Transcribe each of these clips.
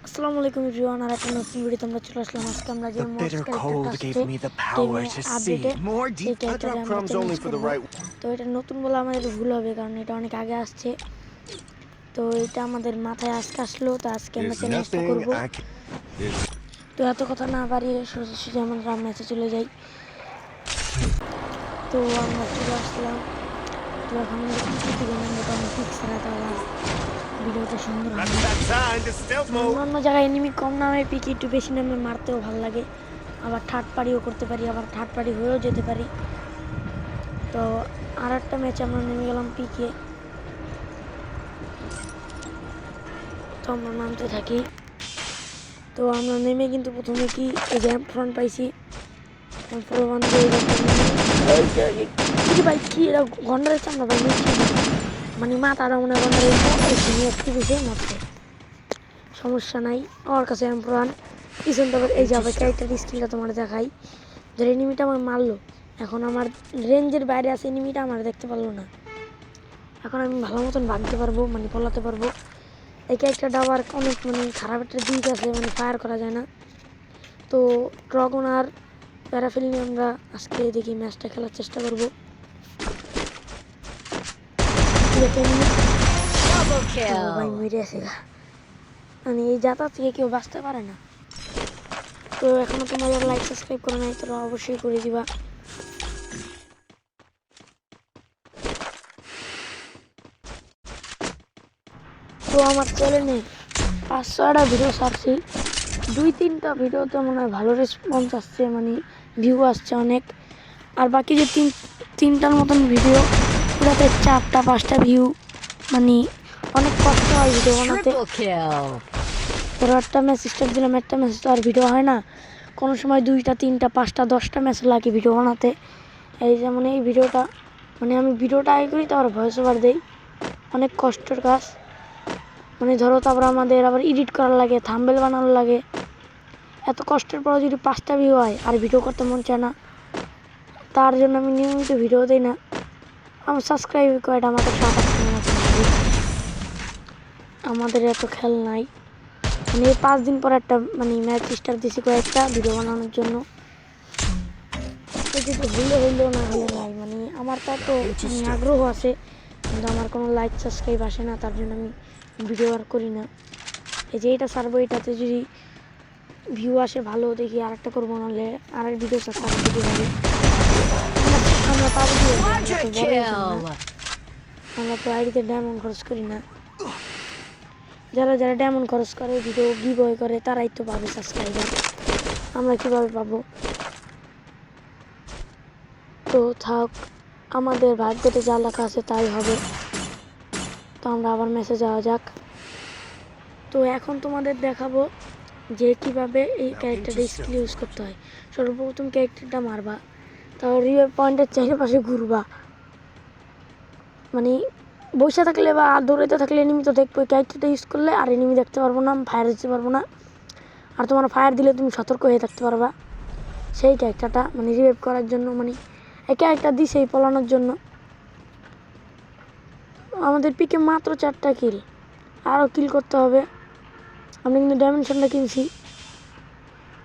আসসালামু আলাইকুম এভরিওয়ান, আর একটা নতুন ভিডিওতে আমরা চলে আসলাম। আজকে আমরা যে The মডস bitter ক্যারেক্টারটা cold আসছে gave me the power গেমে to আপডেটে, see more সেই deep. I ক্যারেক্টারে drop আমরা crumbs challenge only for the করব। right. তো এটা নতুন বলে আমাদের ভুল হবে, কারণ এটা অনেক আগে আসছে। তো এটা আমাদের মাথায় আজকে আসলো, তো আজকে আমরা There's চ্যালেঞ্জটা nothing করব। I can. There's তো এত কথা না বাড়িয়ে সোজাসুজি আমরা ম্যাচে চলে যাই। তো আমরা চলে আসলাম। তো এখন আমরা কি দিকে নামবো, কারণ পিক ছাড়া তো আবার ভিডিওটা সুন্দর হয় না। that sign to stealth mode. অন্য জায়গায় এনিমি কম নামে, পিকে একটু বেশি নামে, মারতেও ভালো লাগে। আবার থার্ড পার্টিও করতে পারি, আবার থার্ড পার্টি হয়েও যেতে পারি। তো আর একটা ম্যাচ আমরা নেমে গেলাম পিকে। তো আমরা নামতে থাকি। তো আমরা নেমে কিন্তু প্রথমে কি এই যে ফ্রন্ট পাইছি, ভাই কি এরা গন্ডারের চামড়া ভাই, মানে মাথাটা মনে হয় গন্ডারের একটু বেশি মারছে। সমস্যা নাই, আমার কাছে এমপ্রান পিছন তো। এই যে আবার ক্যারেক্টার স্কিলটা তোমার দেখাই, যে এনিমিটা আমার মারলো, এখন আমার রেঞ্জের বাইরে আছে, এনিমিটা আমার দেখতে পারলো না। এখন আমি ভালো মতন ভাগতে পারবো, মানে পলাতে পারবো। এই ক্যারেক্টারটা আবার অনেক মানে খারাপ একটা দিক আছে, মানে ফায়ার করা যায় না। তো ড্রাগন আর প্যারাফিল নিয়ে আমরা আজকে দেখি ম্যাচটা খেলার চেষ্টা করবো। ভাই মেরে আছে, মানে এই যাতা থেকে কেউ বাঁচতে পারে না। তো এখনো তোমরা যারা লাইক সাবস্ক্রাইব করে নাই, তোরা অবশ্যই করে দিবা। তো আমার চ্যানেলে 500টা ভিডিও ছাড়ছি, 2-3টা ভিডিওতে মনে হয় ভালো রেসপন্স আসছে, মানে ভিউ আসছে অনেক। আর বাকি যে তিনটার মতন ভিডিও, ওটাতে 4টা-5টা ভিউ, মানে অনেক কষ্ট হয় ভিডিও বানাতে। ধরো একটা ম্যাচ স্টার্ট দিলাম, একটা ম্যাচ তো আর ভিডিও হয় না, কোনো সময় 2টা 3টা 5টা 10টা ম্যাচ লাগে ভিডিও বানাতে। এই যেমন এই ভিডিওটা, মানে আমি ভিডিওটা আগে করি, তারপর ভয়েস ওভার দিই, অনেক কষ্টের কাজ। মানে ধরো তারপর আমাদের আবার এডিট করার লাগে, থাম্বনেল বানানোর লাগে। এত কষ্টের পর যদি 5টা ভিউ হয় আর ভিডিও করতে মন চায় না, তার জন্য আমি নিয়মিত ভিডিও দিই না। আমার সাবস্ক্রাইব কয়টা, আমাদের 7-8 মতো। আমাদের এত খেল নাই, মানে 5 দিন পর একটা মানে ম্যাচ স্টার্ট দিছি কয়েকটা ভিডিও বানানোর জন্য। যদি হইলেও না হলে নাই, মানে আমার তা তো আগ্রহ আছে, কিন্তু আমার কোনো লাইক সাবস্ক্রাইব আসে না, তার জন্য আমি ভিডিও আর করি না। এই যে এটা ছাড়বো, এটাতে যদি ভিউ আসে ভালো, দেখি আর একটা করবো, নাহলে আর এক ভিডিও ছাড়তে আর ভিডিও হবে। আমরা পাবো, আমরা তো আইডিতে ডায়মন্ড খরচ করি না। যারা যারা ডায়মন্ড খরচ করে, ভিডিও গিভওয়ে করে, তারাই তো পাবে সাবস্ক্রাইবার। আমরা কীভাবে পাবো? তো থাক, আমাদের ভাগ্যতে যা লেখা আছে তাই হবে। তো আমরা আবার ম্যাচে যাওয়া যাক। তো এখন তোমাদের দেখাবো যে কীভাবে এই ক্যারেক্টারটা স্কিল ইউজ করতে হয়। সর্বপ্রথম ক্যারেক্টারটা মারবা, তারপর রিভাইভ পয়েন্টের চারিপাশে ঘুরবা, মানে বসে থাকলে বা দৌড়াতে থাকলে এনিমি তো দেখবো। ক্যারেক্টারটা ইউজ করলে আর এনিমি দেখতে পারবো না, ফায়ার দিতে পারবো না। আর তোমার ফায়ার দিলে তুমি সতর্ক হয়ে থাকতে পারবা। সেই ক্যারেক্টারটা মানে রিভাইভ করার জন্য, মানে এই ক্যারেক্টার দিই সেই পলানোর জন্য। আমাদের পিকে মাত্র 4টা কিল, আরও কিল করতে হবে। আমরা কিন্তু ডাইমেনশনটা কিনছি,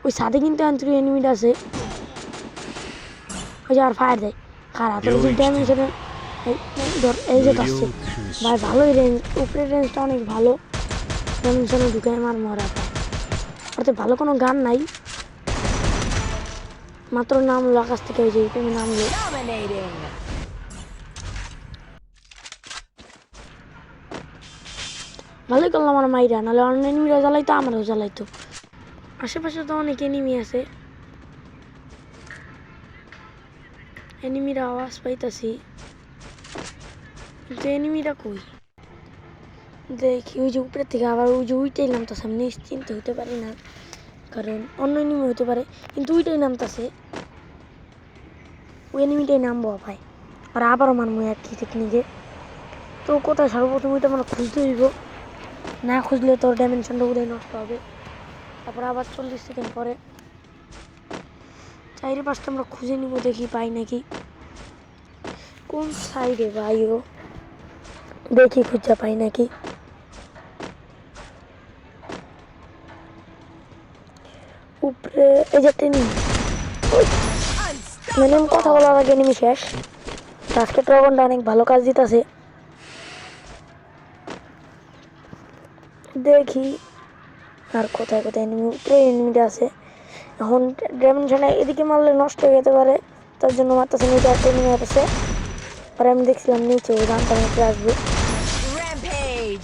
ওই সাথে কিন্তু আন্তরিক এনিমিটা আছে, ওই যে আর ফায়ার দেয় খারাপ। যে ডাইমেনশনে এই যে আসছে ভাই, ভালোই রেঞ্জ, উপরের রেঞ্জটা অনেক ভালো। ডাইমেনশনে ঢুকে আমার মরা পায়, অর্থাৎ ভালো কোনো গান নাই, মাত্র নামলো আকাশ থেকে, ওই যে তুমি নামলো। ভালোই করলাম আমার মাইরা, নাহলে অন্য এনিমিরা জ্বালাইতো, আমারও জ্বালাইতো। আশেপাশে তো অনেক এনিমি আছে, এনিমিরা আওয়াজ পাইতাছি, কিন্তু এনিমিরা কই দেখি? ওই যে উপরের থেকে আবার ওই যে উইটাই নামতেছে, আমি নিশ্চিন্ত হতে পারি না, কারণ অন্য এনিমি হতে পারে, কিন্তু ওইটাই নামতেছে। ওই এনিমিটাই নামবো ভাই, আর আবারও মানবো একই টেকনিকে। তো কোথায় সর্বপ্রথম ওইটা আমরা খুঁজতে হইব, না খুঁজলে তোর ডাইমেনশনটা উদয় নষ্ট হবে। তারপর আবার 40 সেকেন্ড পরে 4-5টা আমরা খুঁজে নিব, দেখি পাই নাকি। কোন সাইডে ভাইও, দেখি খুঁজে পাই নাকি। উপরে এই যে ট্রেনিং মিনিমাম কথা বলার আগে এনিমি শেষ। আজকে ড্রাগনটা অনেক ভালো কাজ দিতেছে। দেখি আর কোথায় কোথায় এনিমি, উপরে এনিমিটা আছে। এখন ডাইমেনশনে এদিকে মারলে নষ্ট হয়ে যেতে পারে, তার জন্য মারতেছে। নিচে একটা এনিমি আছে, আর আমি দেখছিলাম নিচে জানতাম নিচে আসবে।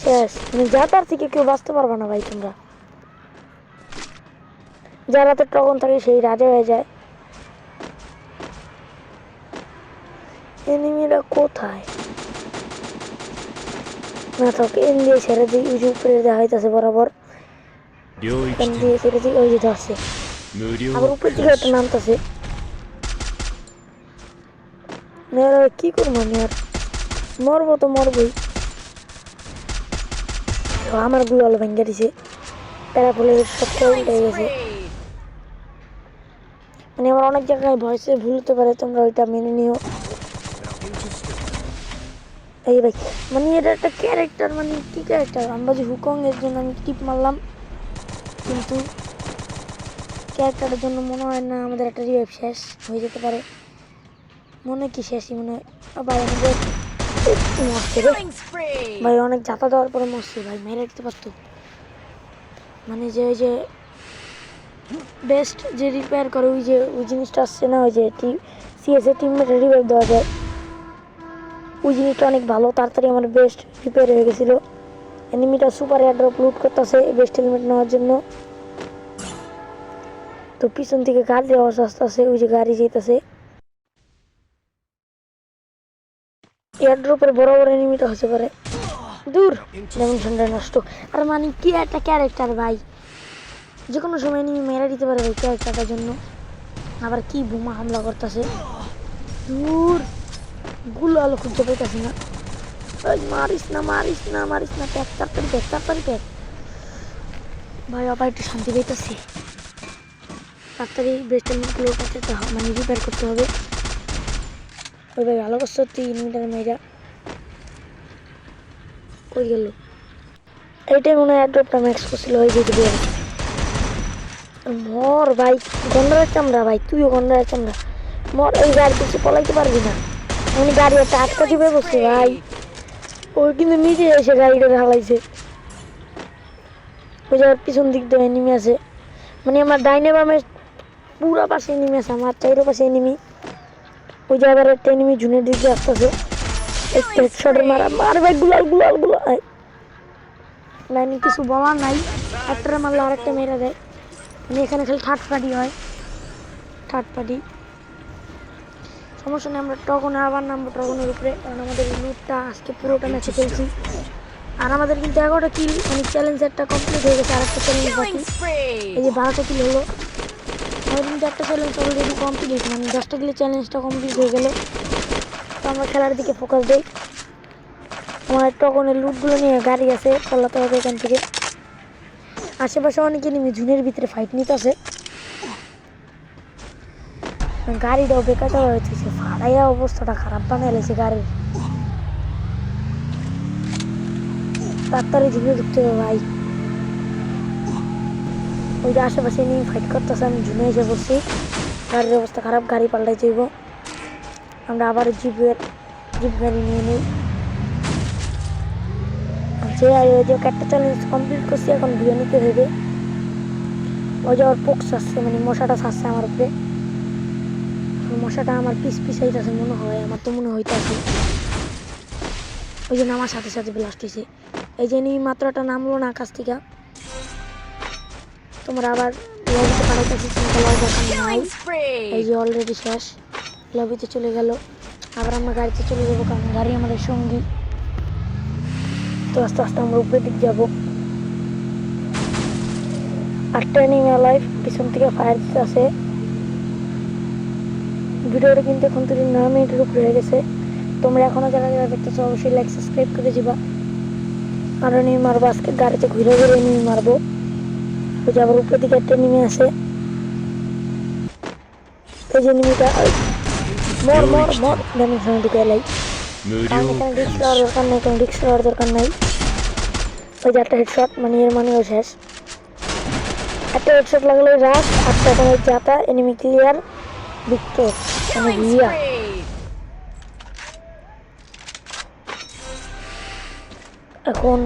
শেষ, মানে যা তার থেকে কেউ বাঁচতে পারবে না ভাই। তোমরা যার হাতে ড্রাগন থাকে সেই রাজা হয়ে যায়। এনিমিরা কোথায়? না থাক, এন দিয়ে ছেড়ে দিই। ওই যে উপরে দেখাইতেছে বরাবর, এন দিয়ে ছেড়ে দিই। ওই যে ধরছে, আবার উপর দিকে একটা নামতেছে। কি করবো আমি আর? মরবো তো মরবই। আমার গুলো ভেঙে দিছে, প্যারাফলের সবটা উল্টে গেছে। মানে আমার অনেক জায়গায় ভয়েসে ভুল হতে পারে, তোমরা ওইটা মেনে নিও। এই ভাই, মানে এটা একটা ক্যারেক্টার, মানে কি ক্যারেক্টার? আমরা যে হুকং এর জন্য আমি টিপ মারলাম, কিন্তু ক্যারেক্টারের জন্য মনে হয় না আমাদের একটা রিভাইভ শেষ হয়ে যেতে পারে। মনে কি শেষই মনে হয়। ভাই আমাদের মরছে রে ভাই, অনেক জাতা দেওয়ার পরে মরছে ভাই। মেরে দিতে পারতো, মানে যে ওই যে বেস্ট যে রিপেয়ার করে ওই যে ওই জিনিসটা আসছে না, ওই যে সিএস এর টিমমেটে রিপেয়ার দেওয়া যায়, ওই জিনিসটা অনেক ভালো। তাড়াতাড়ি আমার বেস্ট রিপেয়ার হয়ে গেছিল। এনিমিটা সুপার এয়ারড্রপ লুট করতেছে বেস্ট হেলমেট নেওয়ার জন্য। তো পিছন থেকে গাড়ির আওয়াজ আসতেছে, ওই যে গাড়ি যেতেছে। এয়ারড্রপের বড় বড় এনিমিটা হতে পারে। দূর, ডাইমেনশনটা নষ্ট। আর মানে কি একটা ক্যারেক্টার ভাই, যে কোনো সময় এনিমি মেরে দিতে পারে ভাই ক্যারেক্টারটার জন্য। আবার কি বোমা হামলা করতেছে। দূর, গুলো আলো খুঁজতে পাইতেছি না। মারিস না মারিস না মারিস না, প্যাক তাড়াতাড়ি প্যাক, তাড়াতাড়ি প্যাক। ভাই আবার একটু শান্তি পাইতেছি। তাড়াতাড়ি বেস্ট হেলমেটগুলো কাটাতে হবে, মানে রিপেয়ার করতে হবে। ওই ভাই ভালো করছো তুই এনিমিটার মেয়েরা। কই গেল? এইটাই মনে হয় এয়ারড্রপটা ম্যাক্স করছিল। ওই যে মর ভাই, গন্ডারের চামড়া ভাই, তুইও গন্ডারের চামড়া। মর, ওই গাড়ি কিছু পলাইতে পারবি না। আমি গাড়ি একটা আটকা চিপে বসছি ভাই। ওই কিন্তু নিজে এসে গাড়িটা ঢালাইছে। ওই জায়গার পিছন দিক দিয়ে এনিমি আছে, মানে আমার ডাইনে বামে পুরা পাশে এনিমি আছে, আমার চাইরো পাশে এনিমি। ওই জায়গার একটা এনিমি ঝুনের দিক দিয়ে আসতেছে। একটা হেডশটের মারা, মার ভাই, গুলাল গুলাল গুলাল। লাইনে কিছু বলার নাই, একটা মারলে আরেকটা মেরে দেয়। মানে এখানে খালি থার্ড পার্টি হয়, থার্ড পার্টি। সমস্যা নেই, আমরা টগনে আবার নামবো টগনের উপরে, কারণ আমাদের লুটটা আজকে পুরোটা ম্যাচে খেলছি। আর আমাদের কিন্তু 11টা কিল, মানে চ্যালেঞ্জ একটা কমপ্লিট হয়ে গেছে। আর একটা চ্যালেঞ্জ বাকি, এই যে 12টা কিল হলো। আমাদের কিন্তু একটা চ্যালেঞ্জ অলরেডি কমপ্লিট, মানে 10টা কিলের চ্যালেঞ্জটা কমপ্লিট হয়ে গেল। তো আমরা খেলার দিকে ফোকাস দিই। আমার টগনের লুটগুলো নিয়ে গাড়ি আছে, পাল্লাতে হবে এখান থেকে। আশেপাশে অনেকে নেমে ঝুনের ভিতরে ফাইট নিতে আছে। গাড়িটাও বেকারটা হয়েছে, ফাড়াইয়া অবস্থাটা খারাপ বানিয়ে লেছে গাড়ির। তাড়াতাড়ি ঝুঁকে ঢুকতে হবে ভাই। ওই যে আশেপাশে নিয়ে ফাইট করতেছে, আমি ঝুনে এসে বসছি। গাড়ির অবস্থা খারাপ, গাড়ি পাল্টাই যাইব। আমরা আবার জিপ গাড়ি নিয়ে নিই। যে একটা চ্যালেঞ্জ কমপ্লিট করছি, এখন ভিডিও নিতে হবে। ওই যে ওর পোক্স আসছে, মানে মশাটা ছাড়ছে আমার উপরে। মশাটা আমার পিস হইতেছে মনে হয়, আমার তো মনে হইতেছে। ওই জন্য আমার সাথে সাথে ব্লাস্ট হয়েছে। এই যে নিয়ে মাত্রাটা নামলো না আকাশ থেকে। তোমরা আবার লবিতে পাঠাইতেছি, চিন্তা লওয়ার দরকার নাই। এই যে অলরেডি শেষ, লবিতে চলে গেল। আবার আমরা গাড়িতে চলে যাবো, কারণ গাড়ি আমাদের সঙ্গী। তো আস্তে আস্তে আমরা উপরের দিক যাবো। আর ট্রেনিং লাইফ পিছন থেকে ফায়ার দিতে আছে। ভিডিওটা কিন্তু এখন 9 মিনিটের উপরে হয়ে গেছে। তোমরা এখনো যারা যারা দেখতেছো অবশ্যই লাইক সাবস্ক্রাইব করে দিবা। আর এনিমি মারবো আজকে, গাড়িতে ঘুরে ঘুরে এনিমি মারবো। ওই যে আবার উপরের দিকে একটা এনিমি আছে। এই যে এনিমিটা মর মর মর, ডাইমেনশনে ঢুকে এলাই। কারণ এখানে রিস্ক নেওয়ার দরকার নেই, কোনো রিস্ক নেওয়ার দরকার নাই। ওই যে একটা হেডশট, মানে এর মানেও শেষ। একটা হেডশট লাগলে রাশ, আর তখন ওই যাতা এনিমি ক্লিয়ার ভিক্টর মানে Killing ভিয়া। spree. এখন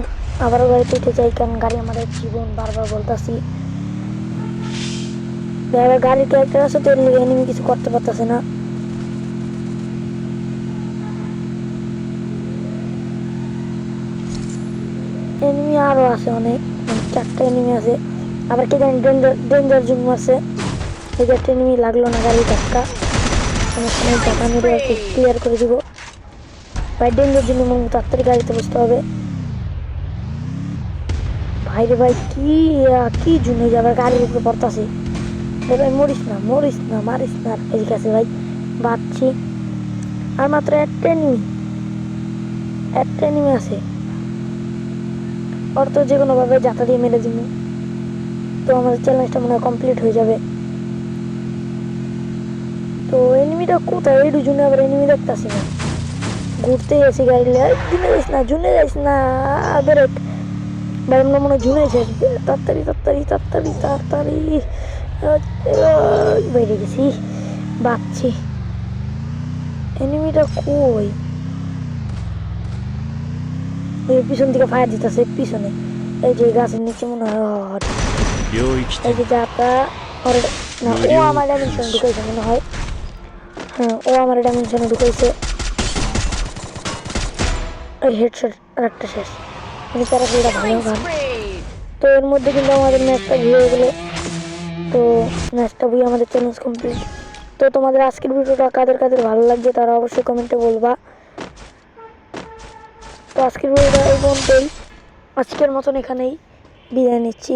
আবারও গাড়িতে উঠে যাই, কারণ গাড়ি আমাদের জীবন, বারবার বলতাছি। এবার গাড়ির ক্যারেক্টার আছে তো এনিমি কিছু করতে পারতেছে না। এনিমি আরো আছে অনেক, মানে 4টা এনিমি আছে। আবার কে জানি ডেঞ্জার জুম আছে। এই যে একটা এনিমি লাগলো না গাড়ি ধাক্কা, সমস্যা নেই, ধাক্কা মেরে আর কি ক্লিয়ার করে দিব। ভাই ডেঞ্জার জুম তাড়াতাড়ি গাড়িতে বসতে হবে। ভাই রে ভাই কি কি জুনে যাবে, গাড়ির উপরে পড়তাছে। ভাই মরিস না মরিস না, মারিস না। এই কাছে ভাই বাঁচছি, আর মাত্র একটা এনিমি আছে। ওর তো যে কোনোভাবে যাতা দিয়ে মেরে দিব, তো আমাদের চ্যালেঞ্জটা মনে হয় কমপ্লিট হয়ে যাবে। তো এনিমিটা কোথায়, এই দুজনে আবার এনিমি দেখতেছি না। ঘুরতে গেছি গাড়ি জুনে যাইস না ব্রেক। ভাই আমরা মনে হয় জুনে শেষ, তাড়াতাড়ি তাড়াতাড়ি তাড়াতাড়ি তাড়াতাড়ি বেরিয়ে গেছি, বাঁচছি। এনিমিটা কই, এই পিছন থেকে ফায়ার দিতেছে পিছনে, এই যে গাছের নিচে মনে হয়।領域 এই 展 যে যাতা না, ও আমার ডাইমেনশনে ঢুকাইছে মনে হয়। হ্যাঁ ও আমার ডাইমেনশনে ঢুকাইছে। এই হেডশট আর একটা শেষ, মানে প্যারাফিলটা ভালো Killing গান। spree. তো এর মধ্যে কিন্তু আমাদের ম্যাচটা ভুয়ে গেলো। তো ম্যাচটা ভুয়ে আমাদের চ্যালেঞ্জ কমপ্লিট। তো তোমাদের আজকের ভিডিওটা কাদের কাদের ভালো লাগছে তারা অবশ্যই কমেন্টে বলবা। তো আজকের ভিডিওটা এই পর্যন্তই, আজকের মতন এখানেই বিদায় নিচ্ছি।